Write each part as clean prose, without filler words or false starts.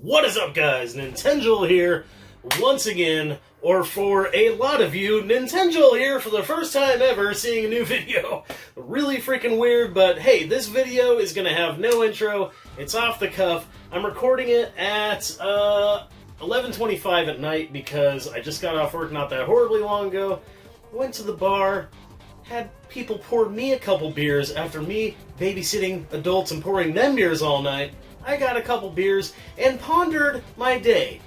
What is up, guys? Nintenjoel here, once again, or for a lot of you, Nintenjoel here for the first time ever seeing a new video. Really freaking weird, but hey, this video is gonna have no intro, it's off the cuff. I'm recording it at 11:25 at night because I just got off work not that horribly long ago, went to the bar, had people pour me a couple beers after me babysitting adults and pouring them beers all night. I got a couple beers and pondered my day.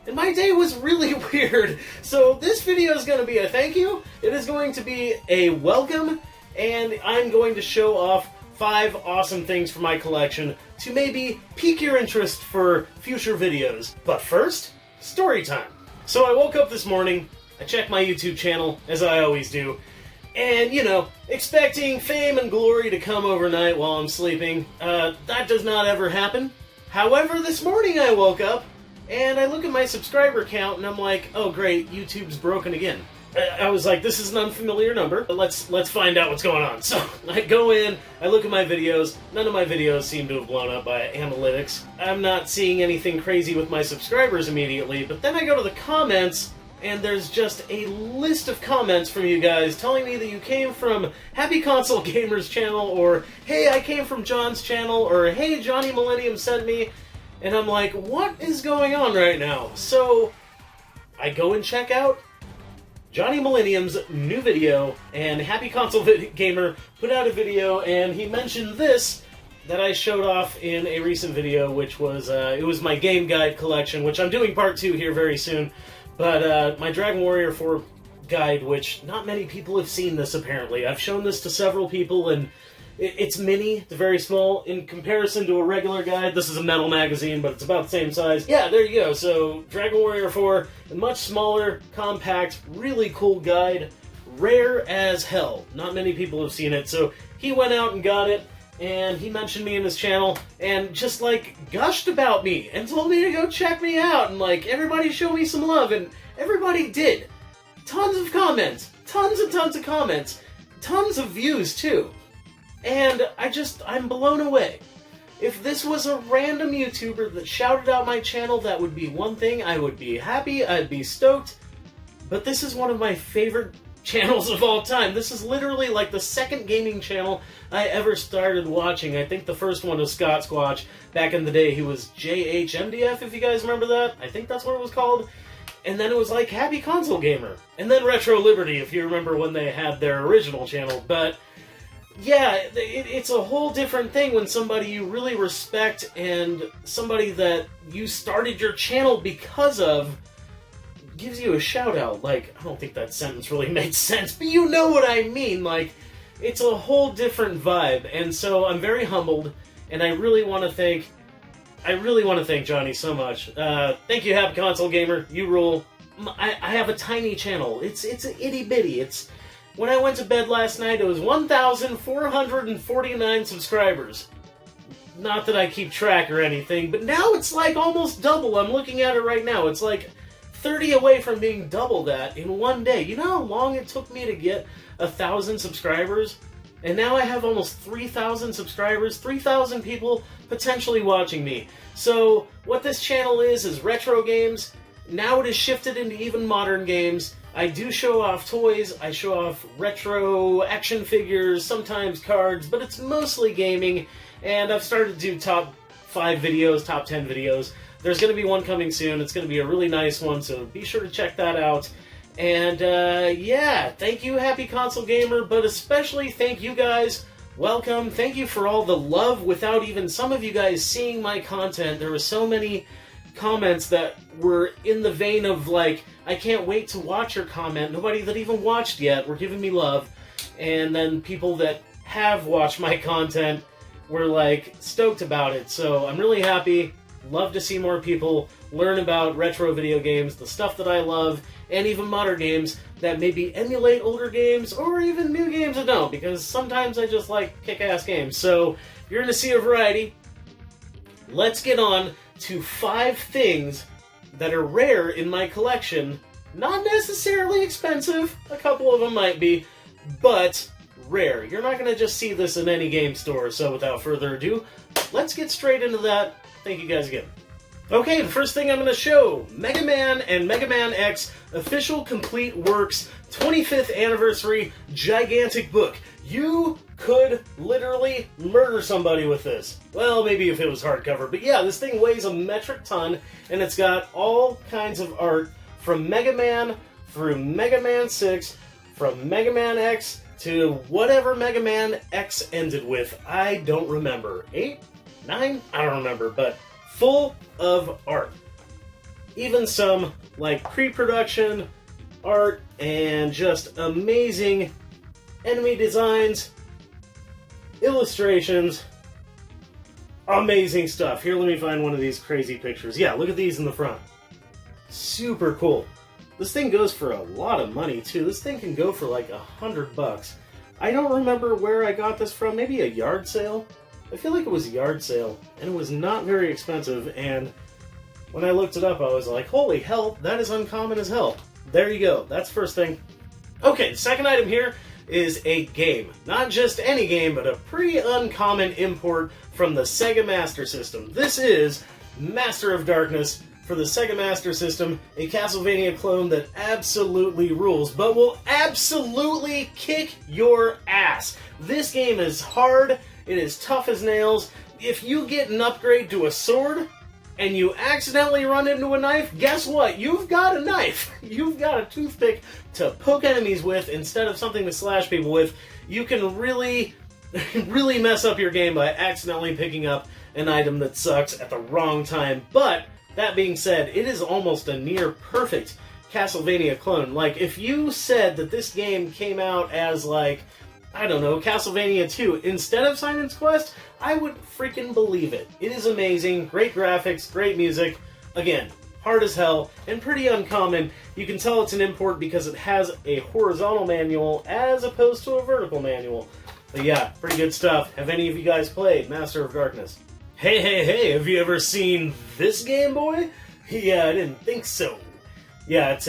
And my day was really weird. So this video is going to be a thank you. It is going to be a welcome. And I'm going to show off 5 awesome things from my collection to maybe pique your interest for future videos. But first, story time. So I woke up this morning. I checked my YouTube channel, as I always do. And, you know, expecting fame and glory to come overnight while I'm sleeping. That does not ever happen. However, this morning I woke up, and I look at my subscriber count, and I'm like, oh great, YouTube's broken again. I was like, this is an unfamiliar number, but let's find out what's going on. So, I go in, I look at my videos, none of my videos seem to have blown up by analytics. I'm not seeing anything crazy with my subscribers immediately, but then I go to the comments, and there's just a list of comments from you guys telling me that you came from Happy Console Gamer's channel, or hey, I came from John's channel, or hey, Johnny Millennium sent me, and I'm like, what is going on right now? So, I go and check out Johnny Millennium's new video, and Happy Console Gamer put out a video, and he mentioned this that I showed off in a recent video, which was, it was my game guide collection, which I'm doing part 2 here very soon. But my Dragon Warrior 4 guide, which not many people have seen this apparently. I've shown this to several people, and it's mini, it's very small. In comparison to a regular guide, this is a metal magazine, but it's about the same size. Yeah, there you go. So, Dragon Warrior 4, a much smaller, compact, really cool guide. Rare as hell. Not many people have seen it, so he went out and got it. And he mentioned me in his channel, and just, like, gushed about me, and told me to go check me out, and, like, everybody show me some love, and everybody did. Tons of comments. Tons and tons of comments. Tons of views, too. And I'm blown away. If this was a random YouTuber that shouted out my channel, that would be one thing. I would be happy, I'd be stoked. But this is one of my favorite channels of all time. This is literally like the second gaming channel I ever started watching. I think the first one was Scott Squatch. Back in the day, he was JHMDF, if you guys remember that. I think that's what it was called. And then it was like Happy Console Gamer. And then Retro Liberty, if you remember when they had their original channel. But yeah, it's a whole different thing when somebody you really respect and somebody that you started your channel because of gives you a shout out. Like, I don't think that sentence really made sense, but you know what I mean. Like, it's a whole different vibe, and so I'm very humbled, and I really want to thank Johnny so much. Thank you, Happy Console Gamer. You rule. I have a tiny channel. It's itty bitty. When I went to bed last night, it was 1,449 subscribers. Not that I keep track or anything, but now it's like almost double. I'm looking at it right now. It's like 30 away from being double that in one day. You know how long it took me to get 1,000 subscribers? And now I have almost 3,000 subscribers, 3,000 people potentially watching me. So what this channel is retro games. Now it is shifted into even modern games. I do show off toys, I show off retro action figures, sometimes cards, but it's mostly gaming. And I've started to do top 5 videos, top 10 videos. There's going to be one coming soon. It's going to be a really nice one, so be sure to check that out. And, yeah, thank you, Happy Console Gamer, but especially thank you guys. Welcome. Thank you for all the love without even some of you guys seeing my content. There were so many comments that were in the vein of, like, I can't wait to watch your comment. Nobody that even watched yet were giving me love. And then people that have watched my content were, like, stoked about it. So I'm really happy. Love to see more people learn about retro video games, the stuff that I love, and even modern games that maybe emulate older games, or even new games that don't, because sometimes I just like kick-ass games. So, you're going to see a variety. Let's get on to 5 things that are rare in my collection. Not necessarily expensive, a couple of them might be, but rare. You're not going to just see this in any game store, so without further ado, let's get straight into that. Thank you guys again. Okay, the first thing I'm going to show, Mega Man and Mega Man X Official Complete Works 25th Anniversary Gigantic Book. You could literally murder somebody with this. Well, maybe if it was hardcover, but yeah, this thing weighs a metric ton, and it's got all kinds of art from Mega Man through Mega Man 6, from Mega Man X to whatever Mega Man X ended with. I don't remember. 8? 9? I don't remember, but full of art. Even some, like, pre-production art and just amazing enemy designs, illustrations, amazing stuff. Here, let me find one of these crazy pictures. Yeah, look at these in the front. Super cool. This thing goes for a lot of money, too. This thing can go for like $100. I don't remember where I got this from. Maybe a yard sale? I feel like it was a yard sale, and it was not very expensive, and when I looked it up, I was like, holy hell, that is uncommon as hell. There you go. That's first thing. Okay, the second item here is a game. Not just any game, but a pretty uncommon import from the Sega Master System. This is Master of Darkness for the Sega Master System, a Castlevania clone that absolutely rules, but will absolutely kick your ass. This game is hard. It is tough as nails. If you get an upgrade to a sword, and you accidentally run into a knife, guess what? You've got a knife. You've got a toothpick to poke enemies with instead of something to slash people with. You can really, really mess up your game by accidentally picking up an item that sucks at the wrong time. But, that being said, it is almost a near perfect Castlevania clone. Like, if you said that this game came out as, like, I don't know, Castlevania 2 instead of Simon's Quest, I would freaking believe it. It is amazing, great graphics, great music, again, hard as hell, and pretty uncommon. You can tell it's an import because it has a horizontal manual as opposed to a vertical manual. But yeah, pretty good stuff. Have any of you guys played Master of Darkness? Hey, have you ever seen this Game Boy? Yeah, I didn't think so. Yeah, it's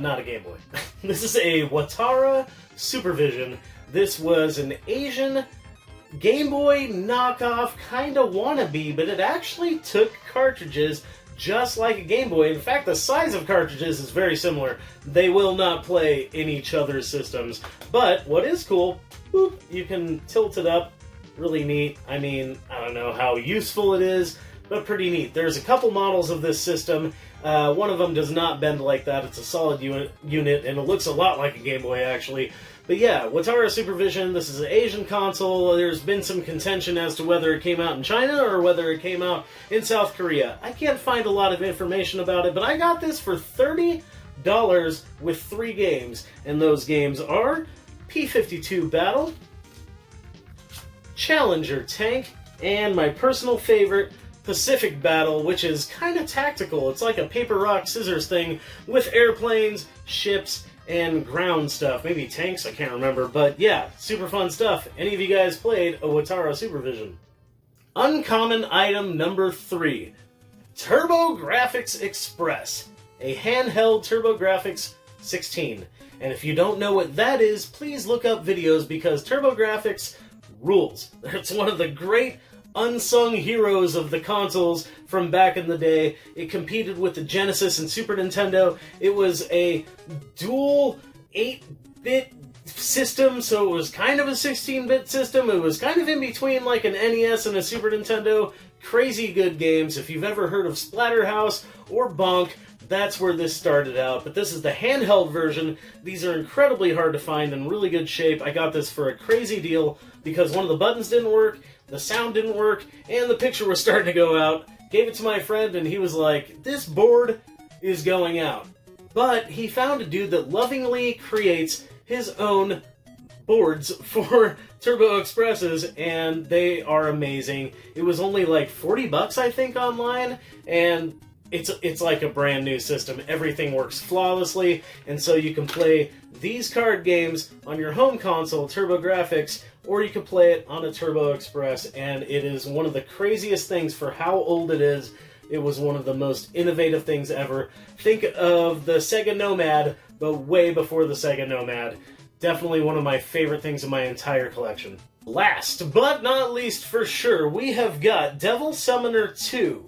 not a Game Boy. This is a Watara Supervision. This was an Asian Game Boy knockoff, kind of wannabe, but it actually took cartridges just like a Game Boy. In fact, the size of cartridges is very similar. They will not play in each other's systems. But what is cool, boop, you can tilt it up. Really neat. I mean, I don't know how useful it is, but pretty neat. There's a couple models of this system. One of them does not bend like that. It's a solid unit, and it looks a lot like a Game Boy, actually. But yeah, Watara Supervision, this is an Asian console. There's been some contention as to whether it came out in China or whether it came out in South Korea. I can't find a lot of information about it, but I got this for $30 with 3 games. And those games are P-52 Battle, Challenger Tank, and my personal favorite, Pacific Battle, which is kind of tactical. It's like a paper, rock, scissors thing with airplanes, ships, and ground stuff. Maybe tanks, I can't remember. But yeah, super fun stuff. Any of you guys played a Watara Supervision? Uncommon item number 3. TurboGrafx Express. A handheld TurboGrafx 16. And if you don't know what that is, please look up videos because TurboGrafx rules. It's one of the great unsung heroes of the consoles from back in the day. It competed with the Genesis and Super Nintendo. It was a dual 8-bit system, so it was kind of a 16-bit system. It was kind of in between like an NES and a Super Nintendo. Crazy good games. If you've ever heard of Splatterhouse or Bonk, that's where this started out. But this is the handheld version. These are incredibly hard to find in really good shape. I got this for a crazy deal because one of the buttons didn't work, the sound didn't work, and the picture was starting to go out. Gave it to my friend, and he was like, this board is going out. But he found a dude that lovingly creates his own boards for Turbo Expresses, and they are amazing. It was only like $40, I think, online, and it's like a brand new system. Everything works flawlessly, and so you can play these card games on your home console, TurboGrafx, or you can play it on a Turbo Express, and it is one of the craziest things for how old it is. It was one of the most innovative things ever. Think of the Sega Nomad, but way before the Sega Nomad. Definitely one of my favorite things in my entire collection. Last but not least, for sure, we have got Devil Summoner 2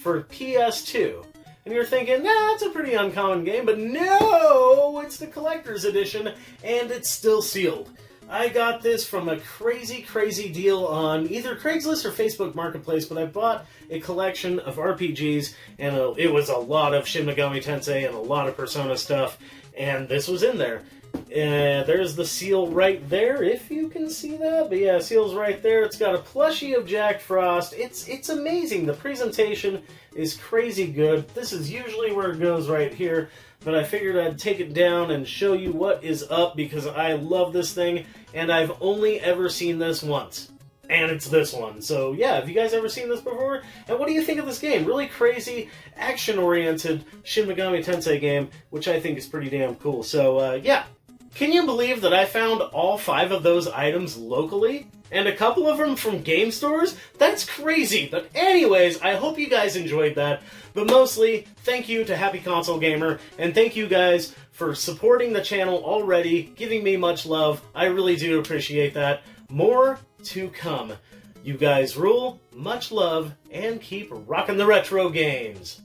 for PS2. And you're thinking, nah, it's a pretty uncommon game, but no, it's the collector's edition, and it's still sealed. I got this from a crazy, crazy deal on either Craigslist or Facebook Marketplace, but I bought a collection of RPGs, and it was a lot of Shin Megami Tensei and a lot of Persona stuff, and this was in there. There's the seal right there, if you can see that. But yeah, seal's right there. It's got a plushie of Jack Frost. It's amazing. The presentation is crazy good. This is usually where it goes right here, but I figured I'd take it down and show you what is up because I love this thing, and I've only ever seen this once. And it's this one. So yeah, have you guys ever seen this before? And what do you think of this game? Really crazy, action-oriented Shin Megami Tensei game, which I think is pretty damn cool. So yeah. Can you believe that I found all 5 of those items locally? And a couple of them from game stores? That's crazy! But anyways, I hope you guys enjoyed that. But mostly, thank you to Happy Console Gamer, and thank you guys for supporting the channel already, giving me much love. I really do appreciate that. More to come. You guys rule, much love, and keep rocking the retro games.